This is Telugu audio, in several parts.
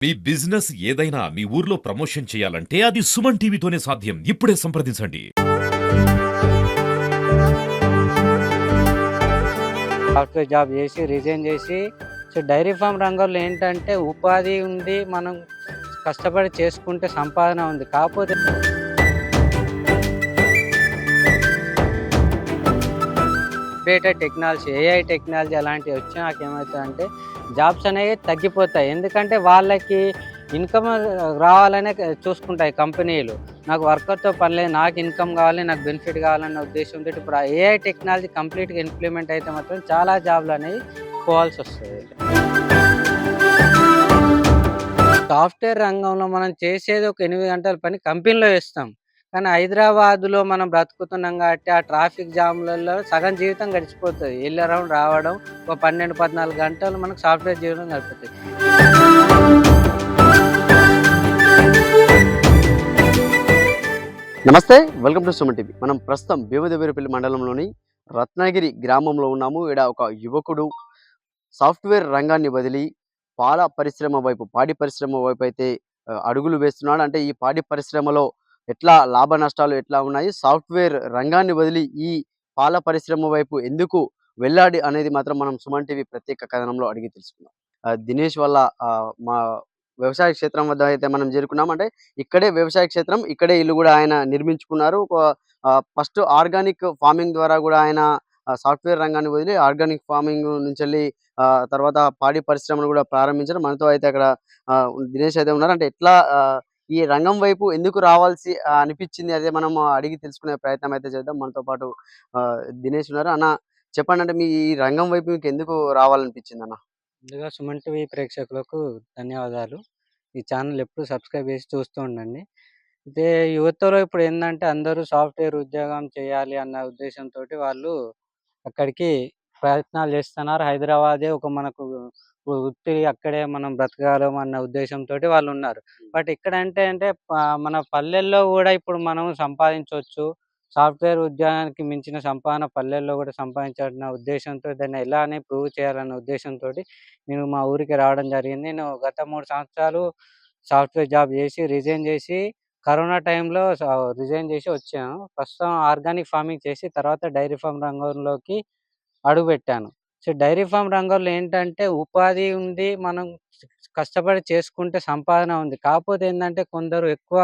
మీ బిజినెస్ ఏదైనా మీ ఊర్లో ప్రమోషన్ చేయాలంటే అది సుమన్ టీవీతోనే సాధ్యం. ఇప్పుడే సంప్రదించండి. సాఫ్ట్‌వేర్ జాబ్ జేసి, రిజైన్ జేసి డైరీ ఫార్మ్ రంగంలో ఏంటంటే ఉపాధి ఉంది. మనం కష్టపడి చేసుకుంటే సంపాదన ఉంది. కాపోతే అప్డేటెడ్ టెక్నాలజీ, ఏఐ టెక్నాలజీ అలాంటివి వచ్చినాక ఏమవుతదంటే జాబ్స్ అనేవి తగ్గిపోతాయి. ఎందుకంటే వాళ్ళకి ఇన్‌కమ్ రావాలనే చూసుకుంటాయి కంపెనీలు. నాకు వర్కర్‌తో పని లేదు. నాకు ఇన్‌కమ్ కావాలి, నాకు బెనిఫిట్ కావాలన్న ఉద్దేశంతోటి ఇప్పుడు ఆ ఏఐ టెక్నాలజీ కంప్లీట్‌గా ఇంప్లిమెంట్ అయితే మాత్రం చాలా జాబ్‌లనేవి పోవాల్సొస్తది. సాఫ్ట్‌వేర్ రంగంలో మనం చేసేది ఒక 8 గంటల పని కంపెనీలో చేస్తాం. కానీ హైదరాబాద్‌లో మనం బ్రతుకుతున్నాం కాబట్టి ఆ ట్రాఫిక్ జామ్‌లలో సగం జీవితం గడిచిపోతది. ఎళ్ళడం, రావడం ఒక 12, 14 గంటలు మనకు సాఫ్ట్‌వేర్ జీవనం గడుపుతది. నమస్తే. Welcome to Suman TV. మనం ప్రస్తుతం భీమదేవరపల్లి మండలంలోని రత్నగిరి గ్రామంలో ఉన్నాము. ఈడ ఒక యువకుడు సాఫ్ట్‌వేర్ రంగాన్ని వదిలి పాల పరిశ్రమ వైపు, పాడి పరిశ్రమ వైపు అయితే అడుగులు వేస్తున్నాడు. అంటే ఈ పాడి పరిశ్రమలో ఎట్లా లాభ నష్టాలు ఎట్లా ఉన్నాయి? సాఫ్ట్‌వేర్ రంగాన్ని వదిలి ఈ పాల పరిశ్రమ వైపు ఎందుకు వెళ్ళాడు అనేది మాత్రం మనం సుమన్ టీవీ ప్రత్యేక కథనంలో అడిగి తెలుసుకుందాం. దినేష్ వాళ్ళ మా వ్యవసాయ క్షేత్రం వద్ద అయితే మనం చేరుకున్నాం. అంటే ఇక్కడే వ్యవసాయ క్షేత్రం, ఇక్కడే ఇల్లు గూడా ఆయన నిర్మించుకున్నారు. ఫస్ట్ ఆర్గానిక్ ఫార్మింగ్ ద్వారా గూడా ఆయన సాఫ్ట్‌వేర్ రంగాన్ని వదిలి ఆర్గానిక్ ఫార్మింగ్ నుంచెళ్ళి తర్వాత పాడి పరిశ్రమను గూడా ప్రారంభించారు. మనతో అయితే అక్కడ దినేష్ అయితే ఉన్నారు. అంటే ఎట్లా ఈ రంగం వైపు ఎందుకు రావాల్సి అనిపిచ్చింది అదే మనం అడిగి తెలుసుకునే ప్రయత్నం అయితే చేద్దాం. మనతో పాటు దినేష్ ఉన్నారు. అన్న చెప్పండి, అంటే మీ ఈ రంగం వైపు మీకెందుకు రావాలనిపిచ్చిందన్న? ముందుగా సుమన్ టీవీ ప్రేక్షకులకు ధన్యవాదాలు. ఈ ఛానల్ ఎప్పుడు సబ్స్క్రైబ్ చేసి చూస్తూ ఉండండి. అయితే యువతలో ఇప్పుడేందంటే అందరూ సాఫ్ట్‌వేర్ ఉద్యోగం చేయాలి అన్న ఉద్దేశంతోటి వాళ్ళు అక్కడికి ప్రయత్నాలు చేస్తున్నారు. హైదరాబాదే ఒక మనకు వృత్తి అక్కడే మనం బ్రతకగలం అన్న ఉద్దేశంతోటి వాళ్ళున్నారు. బట్ ఇక్కడంటే అంటే మన పల్లెల్లో గూడా ఇప్పుడు మనం సంపాదించొచ్చు. సాఫ్ట్‌వేర్ ఉద్యోగానికి మించిన సంపాదన పల్లెల్లో గూడా సంపాదించాలన్న ఉద్దేశంతో దాన్ని ఎలా అని ప్రూవ్ చేయాలన్న ఉద్దేశంతోటి నేను మా ఊరికి రావడం జరిగింది. నేను గత 3 సంవత్సరాలు సాఫ్ట్‌వేర్ జాబ్ జేసి, రిజైన్ జేసి కరోనా టైంలో రిజైన్ జేసి వచ్చాను. ప్రస్తుతం ఆర్గానిక్ ఫార్మింగ్ చేసి తర్వాత డైరీ ఫార్మ్ రంగంలోకి అడుగుపెట్టాను. డైరీ ఫార్మ్ రంగంలో ఏంటంటే ఉపాధి ఉంది. మనం కష్టపడి చేసుకుంటే సంపాదన ఉంది. కాకపోతే ఏందంటే కొందరు ఎక్కువ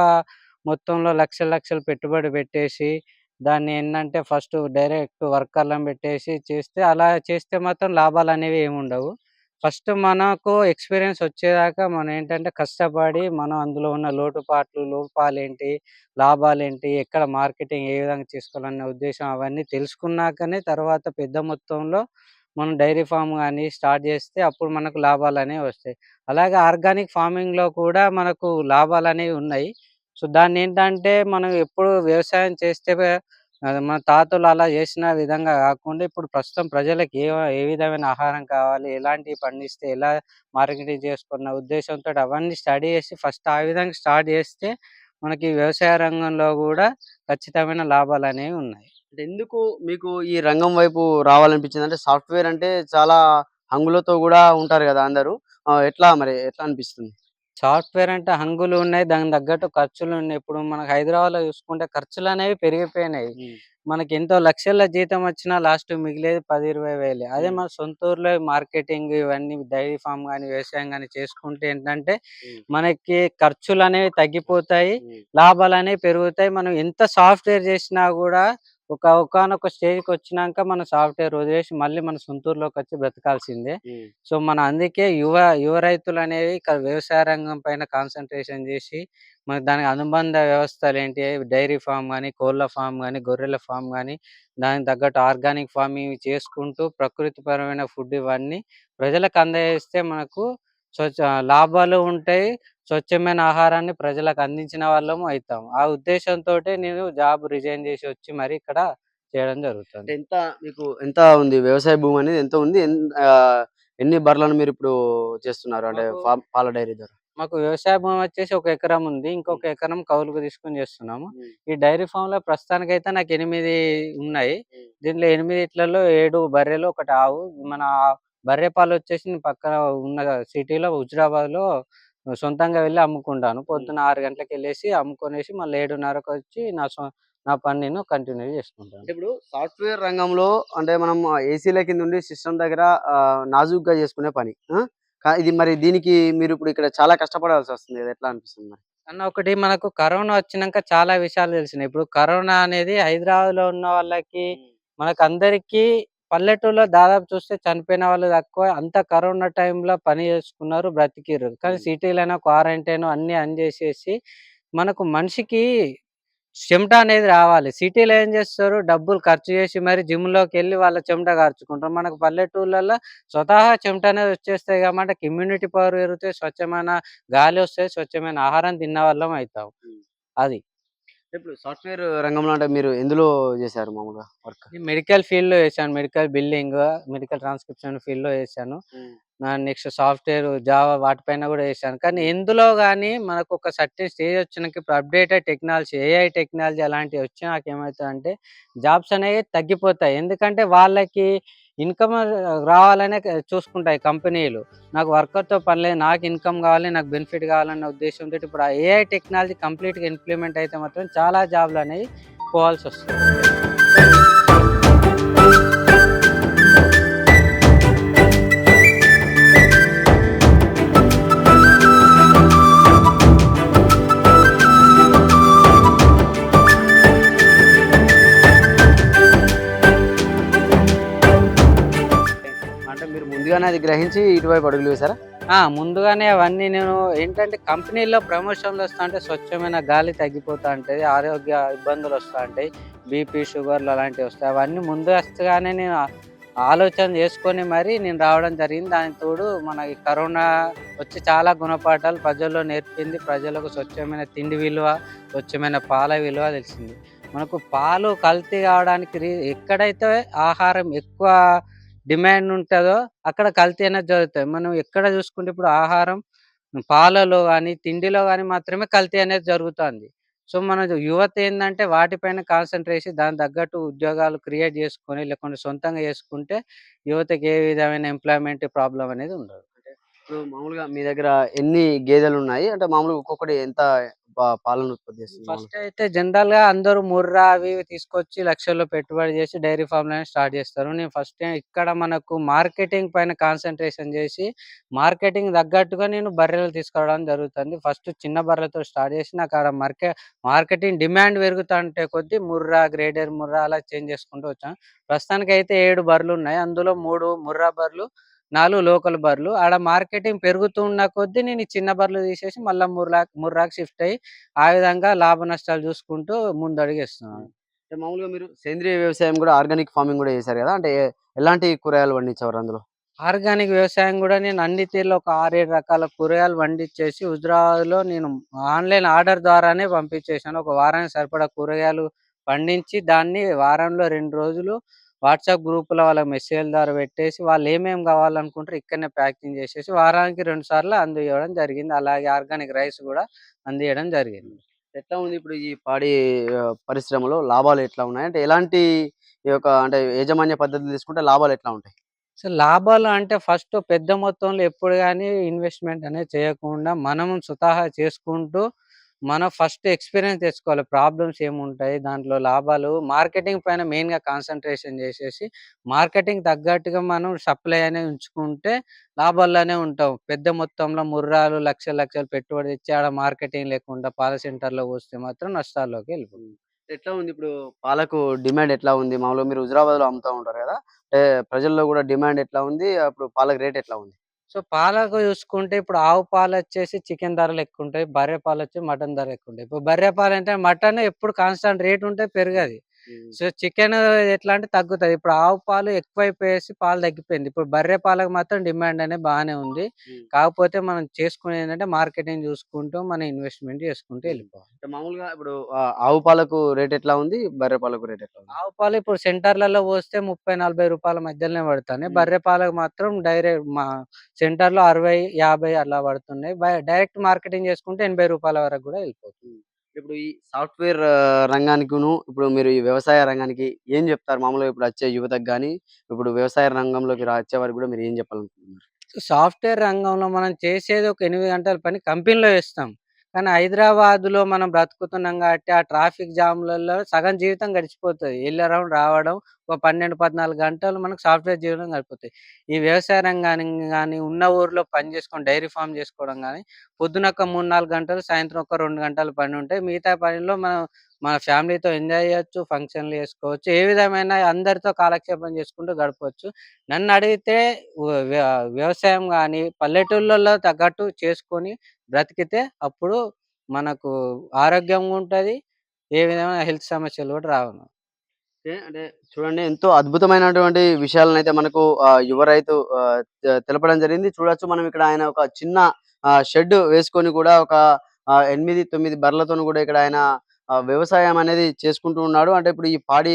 మొత్తంలో లక్షలు, లక్షలు పెట్టుబడి పెట్టేసి దాన్ని ఏందంటే ఫస్ట్ డైరెక్ట్ వర్కర్‌లను పెట్టేసి చేస్తే అలా చేస్తే మాత్రం లాభాలనేవి ఏముండవు. ఫస్ట్ మనకు ఎక్స్‌పీరియన్స్ వచ్చేదాకా మనం ఏంటంటే కష్టపడి మనం అందులో ఉన్న లోటుపాట్లు, లోపాలేంటి, లాభాలేంటి, ఎక్కడ మార్కెటింగ్ ఏ విధంగా చేసుకోవాలన్న ఉద్దేశం అవన్నీ తెలుసుకున్నాకనే తర్వాత పెద్ద మొత్తంలో మనం డైరీ ఫార్మ్ గాని స్టార్ట్ చేస్తే అప్పుడు మనకు లాభాలనేవి వస్తాయి. అలాగే ఆర్గానిక్ ఫార్మింగ్‌లో కూడా మనకు లాభాలనేవి ఉన్నాయి. దాన్నేంటంటే మనం ఎప్పుడు వ్యవసాయం చేస్తే మన తాతలు అలా చేసిన విధంగా గాకుండా ఇప్పుడు ప్రస్తుతం ప్రజలకి ఏ విధమైన ఆహారం కావాలి, ఎలాంటివి పండిస్తే ఎలా మార్కెటింగ్ చేసుకున్న ఉద్దేశంతోటి అవన్నీ స్టడీ చేసి ఫస్ట్ ఆ విధంగా స్టార్ట్ చేస్తే మనకి వ్యవసాయ రంగంలో గూడా ఖచ్చితమైన లాభాలనేవి ఉన్నాయి. అంటే ఎందుకు మీకు ఈ రంగం వైపు రావాలనిపించింది? అంటే సాఫ్ట్‌వేర్ అంటే చాలా హంగులతో గూడా ఉంటారు గదా అందరూ. ఎట్లా మరి ఎట్లా అనిపిస్తుంది? సాఫ్ట్‌వేర్ అంటే హంగులు ఉన్నాయి. దానికి తగ్గట్టు ఖర్చులున్నాయి. ఇప్పుడు మనకు హైదరాబాద్‌లో చూసుకుంటే ఖర్చులనేవి పెరిగిపోయినాయి. హ్మ్. మనకెంతో లక్షల్లో జీతం వచ్చినా లాస్ట్ మిగిలేది 10, 20 వేలే. అదే హ్మ్. మన సొంత ఊర్లో మార్కెటింగ్ ఇవన్నీ డైరీ ఫార్మ్ గాని, వ్యవసాయం గాని చేసుకుంటే ఏంటంటే, హ్మ్. మనకి ఖర్చులనేవి తగ్గిపోతాయి. హ్మ్. లాభాలనేవి పెరుగుతాయి. మనం ఎంత సాఫ్ట్‌వేర్ చేసినా గూడా ఒకానొక స్టేజ్‌కొచ్చినాక మనం సాఫ్ట్‌వేర్ వదిలేసి మళ్ళీ మన సొంత ఊర్లోకొచ్చి బ్రతకాల్సిందే. హ్మ్. మన అందుకే యువ రైతులనేవి వ్యవసాయ రంగం పైన కాన్సంట్రేషన్ జేసి, మనకు దానికి అనుబంధ వ్యవస్థలేంటి, డైరీ ఫార్మ్ గాని, కోళ్ళ ఫార్మ్ గాని, గొర్రెల ఫార్మ్ గాని, దానికి తగ్గట్టు ఆర్గానిక్ ఫార్మింగ్ చేసుకుంటూ ప్రకృతిపరమైన ఫుడ్ ఇవన్నీ ప్రజలకు అందజేస్తే మనకు స్వచ్ఛ లాభాలు ఉంటాయి. స్వచ్ఛమైన ఆహారాన్ని ప్రజలకు అందించిన వాళ్ళము అయితాం. ఆ ఉద్దేశంతోటే నేను జాబ్ రిజైన్ జేసి వచ్చి మరి ఇక్కడ చేయడం అంటే జరుగుతుంది. ఎంత ఉంది? వ్యవసాయ భూమి అనేది ఎంత ఉంది? ఎన్ని బర్లను మీరిప్పుడు చేస్తున్నారు? అంటే మాకు పాల డైరీ ద్వారా? మాకు వ్యవసాయ భూమి వచ్చేసి ఒక ఎకరం ఉంది. హ్మ్. ఇంకొక ఎకరం కౌలుకు తీసుకొని చేస్తున్నాము. హ్మ్. ఈ డైరీ ఫార్మ్‌లో ప్రస్తుతానికైతే నాకు 8 ఉన్నాయి. హ్మ్. దీంట్లో 8 7 బర్రెలు, ఒకటి ఆవు. మన బర్రె పాలొచ్చేసి నేను పక్కన ఉన్న సిటీలో హుజురాబాద్‌లో సొంతంగా వెళ్ళి అమ్ముకుంటాను. పొద్దున్న 6 గంటలకెళ్ళేసి అమ్ముకొనేసి మళ్ళీ 7:30కొచ్చి నా పని నేను కంటిన్యూ చేసుకుంటాను. అంటే ఇప్పుడు సాఫ్ట్‌వేర్ రంగంలో అంటే మనం ఏసీల కిందుండి సిస్టమ్ దగ్గర నాజూగ్గా చేసుకునే పని. ఆ! ఇది మరి దీనికి మీరిప్పుడు ఇక్కడ చాలా కష్టపడాల్సొస్తుంది గదా! ఎట్లా అనిపిస్తుంది మరి? అన్న ఒకటి మనకు కరోనా వచ్చినంక చాలా విషయాలు తెలిసినాయి. ఇప్పుడు కరోనా అనేది హైదరాబాద్‌లో ఉన్న వాళ్ళకి, మనకందరికీ పల్లెటూరులో దాదాపు చూస్తే చనిపోయిన వాళ్ళు తక్కువ. అంతా కరోనా టైంలో పని చేసుకున్నారు, బ్రతికిర్రు. కానీ హ్మ్. సిటీలోనే క్వారంటైన్ అన్నీ చేసేసి మనకు మనిషికి చెమట అనేది రావాలి. సిటీలో ఏం చేస్తారు? డబ్బులు ఖర్చు చేసి మరి జిమ్‌లోకెళ్ళి వాళ్ళ చెమట కార్చుకుంటారు. మనకు పల్లెటూర్లలో స్వతహా చెమట అనేది వచ్చేస్తాయి కాబట్టి మనకి ఇమ్యూనిటీ పవర్ పెరుగుతాయి. స్వచ్ఛమైన గాలి వస్తది. స్వచ్ఛమైన ఆహారం తిన్నవాళ్ళం అయితాం. హ్మ్. అది. ఇప్పుడు సాఫ్ట్‌వేర్ రంగంలో అంటే మీరు ఎందులో చేశారు మామూలుగా వర్క్? ఈ మెడికల్ ఫీల్డ్‌లో చేశాను. మెడికల్ బిల్లింగ్, మెడికల్ ట్రాన్స్క్రిప్షన్ ఫీల్డ్‌లో చేశాను. హ్మ్. నెక్స్ట్ సాఫ్ట్‌వేర్, జావా వాటిపైన గూడా చేశాను. కానీ హ్మ్. ఎందులో గాని మనకొక సర్టెన్ స్టేజ్ వచ్చినంక ఇప్పుడు అప్‌డేటెడ్ టెక్నాలజీ, ఏఐ టెక్నాలజీ అలాంటివి వచ్చినాక ఏమైతదంటే జాబ్స్ అనేవి తగ్గిపోతాయి. ఎందుకంటే వాళ్ళకి ఇన్‌కమ్ రావాలనే చూసుకుంటాయి కంపెనీలు. నాకు వర్కర్‌తో పని లేదు. నాకు ఇన్‌కమ్ కావాలి, నాకు బెనిఫిట్ కావాలన్న ఉద్దేశంతోటి ఇప్పుడు ఆ ఏఐ టెక్నాలజీ కంప్లీట్‌గా ఇంప్లిమెంట్ అయితే మాత్రం చాలా జాబ్‌లనేవి పోవాల్సొస్తది. అంటే మీరు ముందుగానే అది గ్రహించి ఇటువైపు అడుగులు వేసారా? ముందుగానే అవన్నీ నేను ఏంటంటే కంపెనీలో ప్రమోషన్‌లొస్తాంటే స్వచ్ఛమైన గాలి తగ్గిపోతా ఉంటది. ఆరోగ్య ఇబ్బందులొస్తా ఉంటాయి. బీపీ, షుగర్‌లు అలాంటివొస్తాయి. అవన్నీ ముందస్తుగానే నేను ఆలోచన చేసుకొని మరి నేను రావడం జరిగింది. దానికి తోడు మన ఈ కరోనా వచ్చి చాలా గుణపాఠాలు ప్రజల్లో నేర్పింది. ప్రజలకు స్వచ్ఛమైన తిండి విలువ, స్వచ్ఛమైన పాల విలువ తెలిసింది. మనకు పాలు కల్తీ కావడానికి ఎక్కడైతే ఆహారం ఎక్కువ డిమాండ్ ఉంటదో అక్కడ కల్తీ అనేది జరుగుతది. మనం ఎక్కడ చూసుకుంటే ఇప్పుడు ఆహారం, పాలలో గాని, తిండిలో గాని మాత్రమే కల్తీ అనేది జరుగుతాంది. సో, మన యువత ఏందంటే వాటిపైన కాన్సంట్రేషన్ దానికి తగ్గట్టు ఉద్యోగాలు క్రియేట్ చేసుకొని, లేకుంటే సొంతంగా చేసుకుంటే యువతకి ఏ విధమైన ఎంప్లాయ్‌మెంట్ ప్రాబ్లమ్ అనేది ఉండదు. ఇప్పుడు మామూలుగా మీ దగ్గర ఎన్ని గేదెలున్నాయి? అంటే మామూలుగా ఒక్కొక్కటి ఎంత పాలను ఉత్పత్తి చేస్తుంది మామూలుగా? ఫస్ట్ అయితే జనరల్‌గా అందరూ ముర్రా అవి ఇవి తీసుకొచ్చి లక్షల్లో పెట్టుబడి చేసి డైరీ ఫార్మ్‌లనేవి స్టార్ట్ చేస్తారు. నేను ఫస్ట్ టైమ్ ఇక్కడ మనకు మార్కెటింగ్ పైన కాన్సంట్రేషన్ చేసి, మార్కెటింగ్ తగ్గట్టుగా నేను బర్రెలు తీసుకురావడం జరుగుతుంది. ఫస్ట్ చిన్న బర్రెలతో స్టార్ట్ చేసి నాకాడ మార్కెటింగ్ డిమాండ్ పెరుగుతుంటే కొద్దీ ముర్రా, గ్రేడర్ ముర్రా అలా చేంజ్ చేసుకుంటూ వచ్చాను. ప్రస్తుతానికైతే 7 బర్రెలున్నాయి. అందులో 3 ముర్రా బర్రెలు, 4 లోకల్ బర్రెలు. ఆడ మార్కెటింగ్ పెరుగుతూ ఉన్న కొద్దీ నేను ఈ చిన్న బర్రెలు తీసేసి మళ్ళా ముర్రాకి షిఫ్ట్ అయ్యి ఆ విధంగా లాభ నష్టాలు చూసుకుంటూ ముందడుగేస్తున్నాను. హ్మ్. అంటే మామూలుగా మీరు సేంద్రియ వ్యవసాయం గూడా ఆర్గానిక్ ఫార్మింగ్ గూడా చేశారు గదా! అంటే ఎలాంటి కూరగాయలు పండించేవారు అందులో? ఆర్గానిక్ వ్యవసాయం గూడా నేను అన్ని తీరులో ఒక 6, 7 రకాల కూరగాయలు పండించేసి హుజురాబాద్‌లో నేను ఆన్‌లైన్ ఆర్డర్ ద్వారానే పంపించేసాను. ఒక వారానికి సరిపడా కూరగాయలు పండించి దాన్ని వారంలో 2 రోజులు వాట్సాప్ గ్రూప్‌లో వాళ్ళకి మెసేజ్‌ల ద్వారా పెట్టేసి వాళ్ళేమేమి కావాలనుకుంటారో ఇక్కడనే ప్యాకింగ్ చేసేసి వారానికి 2 సార్లు అందియడం జరిగింది. అలాగే ఆర్గానిక్ రైస్ గూడా అందియడం జరిగింది. హ్మ్. ఎట్లా ఉంది ఇప్పుడు ఈ పాడి పరిశ్రమలో లాభాలు ఎట్లా ఉన్నాయి? అంటే ఎలాంటి ఈ యొక్క అంటే యాజమాన్య పద్ధతులు తీసుకుంటే లాభాలు ఎట్లా ఉంటాయి? సో, లాభాలు అంటే ఫస్ట్ పెద్ద మొత్తంలో ఎప్పుడు గాని ఇన్వెస్ట్‌మెంట్ అనేది చేయకుండా, మనం స్వతహా చేసుకుంటూ, మనం ఫస్ట్ ఎక్స్‌పీరియన్స్ తెచ్చుకోవాలి. ప్రాబ్లమ్స్ ఏముంటాయి? దాంట్లో లాభాలు మార్కెటింగ్ పైన మెయిన్‌గా కాన్సంట్రేషన్ చేసేసి, మార్కెటింగ్ తగ్గట్టుగా మనం సప్లై అనేది ఉంచుకుంటే లాభాల్లోనే ఉంటాం. పెద్ద మొత్తంలో ముర్రాలు లక్షలు, లక్షలు పెట్టుబడి తెచ్చి ఆడ మార్కెటింగ్ లేకుండా పాల సెంటర్‌లో పోస్తే మాత్రం నష్టాల్లోకి వెళ్ళిపోతాం. హ్మ్. ఎట్లా ఉంది ఇప్పుడు పాలకు డిమాండ్ ఎట్లా ఉంది? మామూలుగా మీరు హుజురాబాద్‌లో అమ్ముతా ఉంటారు గదా! అంటే ప్రజల్లో గూడా డిమాండ్ ఎట్లా ఉంది? అప్పుడు పాలకు రేట్ ఎట్లా ఉంది? సో, పాలకు చూసుకుంటే ఇప్పుడు ఆవు పాలొచ్చేసి చికెన్ ధరలెక్కువుంటాయి. బర్రె పాలొచ్చి మటన్ ధర ఎక్కువుంటాయి. ఇప్పుడు బర్రె పాలంటే మటన్ ఎప్పుడు కాన్స్టాంట్ రేట్ ఉంటే పెరగది. హ్మ్. సో, చికెను ఎట్లా అంటే తగ్గుతది. ఇప్పుడు ఆవు పాలు ఎక్కువైపోయేసి పాలు తగ్గిపోయింది. ఇప్పుడు బర్రె పాలకు మాత్రం డిమాండ్ అనేది బానే ఉంది. హ్మ్. కాకపోతే మనం చేసుకునేదేంటంటే మార్కెటింగ్ చూసుకుంటూ మనం ఇన్వెస్ట్‌మెంట్ చేసుకుంటూ హ్మ్. ఎళ్ళిపోవాలి. అంటే మామూలుగా ఇప్పుడు ఆవు పాలకు రేట్ ఎట్లా ఉంది? బర్రె పాలకు రేట్ ఎట్లా ఉంది? ఆవు పాలు ఇప్పుడు సెంటర్‌లలో పోస్తే రూ. 30, 40 మధ్యలోనే పడతాన్నాయి. హ్మ్. బర్రె పాలకు మాత్రం మా సెంటర్‌లో 60, 50 అలా పడుతున్నాయి. డైరెక్ట్ మార్కెటింగ్ చేసుకుంటే రూ. 80 వరకు గూడా ఎళ్ళిపోతుంది. హ్మ్. ఇప్పుడు ఈ సాఫ్ట్‌వేర్ రంగానికిను, ఇప్పుడు మీరు ఈ వ్యవసాయ రంగానికి ఏం జెప్తారు? మామూలుగా ఇప్పుడు వచ్చే యువతకు గాని, ఇప్పుడు వ్యవసాయ రంగంలోకి వచ్చే వారికి గూడా మీరు ఏం జెప్పాలనుకుంటున్నారు? సాఫ్ట్‌వేర్ రంగంలో మనం చేసేది ఒక 8 గంటల పని కంపెనీలో చేస్తాం. కానీ హైదరాబాద్‌లో మనం బ్రతుకుతున్నాం కాబట్టి, ఆ ట్రాఫిక్ జామ్‌లలో సగం జీవితం గడిచిపోతది. ఎళ్ళడం, రావడం ఒక 12, 14 గంటలు మనకు సాఫ్ట్‌వేర్ జీవితం గడిపోతాయి. ఈ వ్యవసాయ రంగానికి గాని, ఉన్న ఊర్లో పని చేసుకొని డైరీ ఫార్మ్ చేసుకోవడం గాని, పొద్దున ఒక 3, 4 గంటలు, సాయంత్రం ఒక 2 గంటలు పని ఉంటాయి. మిగతా పనిలో మనం మన ఫ్యామిలీతో ఎంజాయ్ చేయొచ్చు, ఫంక్షన్‌లు చేసుకోవచ్చు. ఏ విధమైన అందరితో కాలక్షేపం చేసుకుంటూ గడపొచ్చు. నన్నడిగితే వ వ్య వ్యవసాయం గాని, పల్లెటూళ్ళలో తగ్గట్టు చేసుకొని బ్రతికితే అప్పుడు మనకు ఆరోగ్యంగా ఉంటది. ఏ విధమైన హెల్త్ సమస్యలు గూడా రావు. ఓకే. అంటే చూడండి ఎంతో అద్భుతమైనటువంటి విషయాలనైతే మనకు యువ రైతు తెలపడం జరిగింది. చూడొచ్చు మనం ఇక్కడ ఆయన ఒక చిన్న షెడ్ వేసుకొని కూడా ఒక 8, 9 బర్రెలతోని కూడా ఇక్కడ ఆయన వ్యవసాయం అనేది చేసుకుంటూ ఉన్నాడు. అంటే ఇప్పుడు ఈ పాడి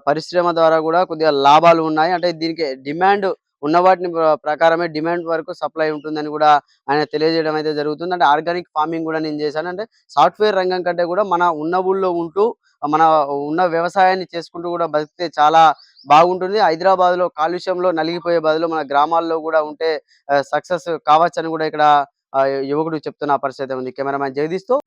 పరిశ్రమ ద్వారా గూడా కొద్దిగా లాభాలు ఉన్నాయి. అంటే దీనికి డిమాండ్ ఉన్న వాటిని ప్రకారమే డిమాండ్ వరకు సప్లై ఉంటుందని గూడా ఆయన తెలియజేయడం అయితే జరుగుతుంది. అంటే ఆర్గానిక్ ఫార్మింగ్ గూడా నేను చేశాను. అంటే సాఫ్ట్‌వేర్ రంగం కంటే గూడా మన ఉన్న ఊళ్ళో ఉంటూ మన ఉన్న వ్యవసాయాన్ని చేసుకుంటూ గూడా బతికితే చాలా బాగుంటుంది. హైదరాబాద్‌లో కాలుష్యంలో నలిగిపోయే బదులు మన గ్రామాల్లో గూడా ఉంటే సక్సెస్ కావచ్చని గూడా ఇక్కడ యువకుడు చెప్తున్న పరిస్థితి ఉంది. కెమెరా‌మ్యాన్ జగదీష్‌తో